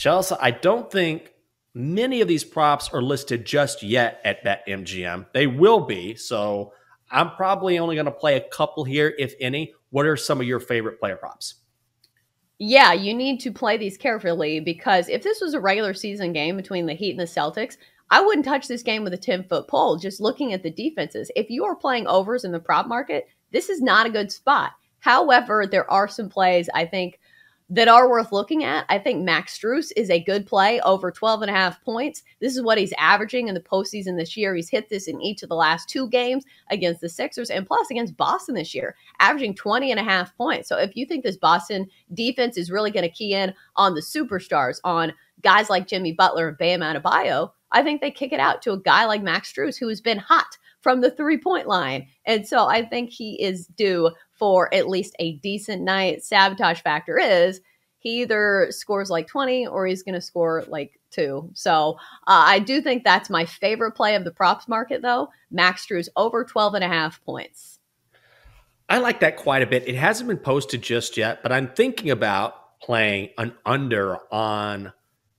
Chelsea, I don't think many of these props are listed just yet at BetMGM. They will be. So I'm probably only going to play a couple here, if any. What are some of your favorite player props? Yeah, you need to play these carefully because if this was a regular season game between the Heat and the Celtics, I wouldn't touch this game with a 10-foot pole just looking at the defenses. If you are playing overs in the prop market, this is not a good spot. However, there are some plays I think that are worth looking at. I think Max Strus is a good play over 12 and a half points. This is what he's averaging in the postseason this year. He's hit this in each of the last two games against the Sixers and plus against Boston this year, averaging 20 and a half points. So if you think this Boston defense is really going to key in on the superstars, on guys like Jimmy Butler and Bam Adebayo, I think they kick it out to a guy like Max Strus, who has been hot from the three-point line. And so I think he is due for at least a decent night. Sabotage factor is he either scores like 20 or he's going to score like 2. So I do think that's my favorite play of the props market, though. Max Strus over 12 and a half points. I like that quite a bit. It hasn't been posted just yet, but I'm thinking about playing an under on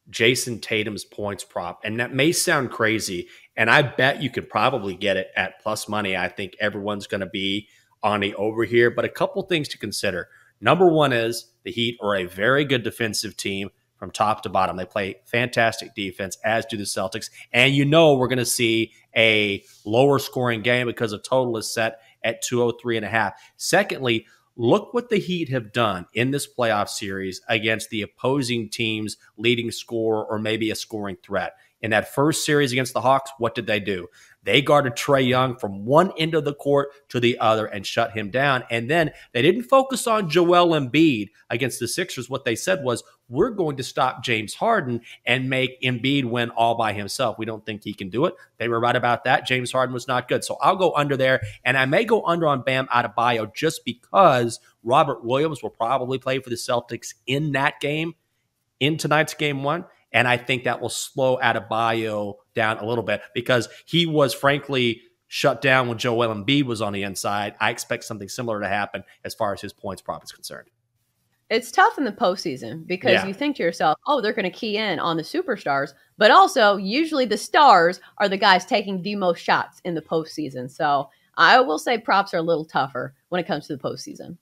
Jason Tatum's points prop. And that may sound crazy. And I bet you could probably get it at plus money. I think everyone's going to be on the over here. But a couple things to consider. Number one is the Heat are a very good defensive team from top to bottom. They play fantastic defense, as do the Celtics. And you know we're going to see a lower scoring game because the total is set at 203.5. Secondly, look what the Heat have done in this playoff series against the opposing team's leading scorer or maybe a scoring threat. In that first series against the Hawks, what did they do? They guarded Trae Young from one end of the court to the other and shut him down. And then they didn't focus on Joel Embiid against the Sixers. What they said was, we're going to stop James Harden and make Embiid win all by himself. We don't think he can do it. They were right about that. James Harden was not good. So I'll go under there. And I may go under on Bam Adebayo just because Robert Williams will probably play for the Celtics in that game, in tonight's game one. And I think that will slow Adebayo down a little bit because he was, frankly, shut down when Joel Embiid was on the inside. I expect something similar to happen as far as his points prop is concerned. It's tough in the postseason because you think to yourself, oh, they're going to key in on the superstars. But also, usually the stars are the guys taking the most shots in the postseason. So I will say props are a little tougher when it comes to the postseason.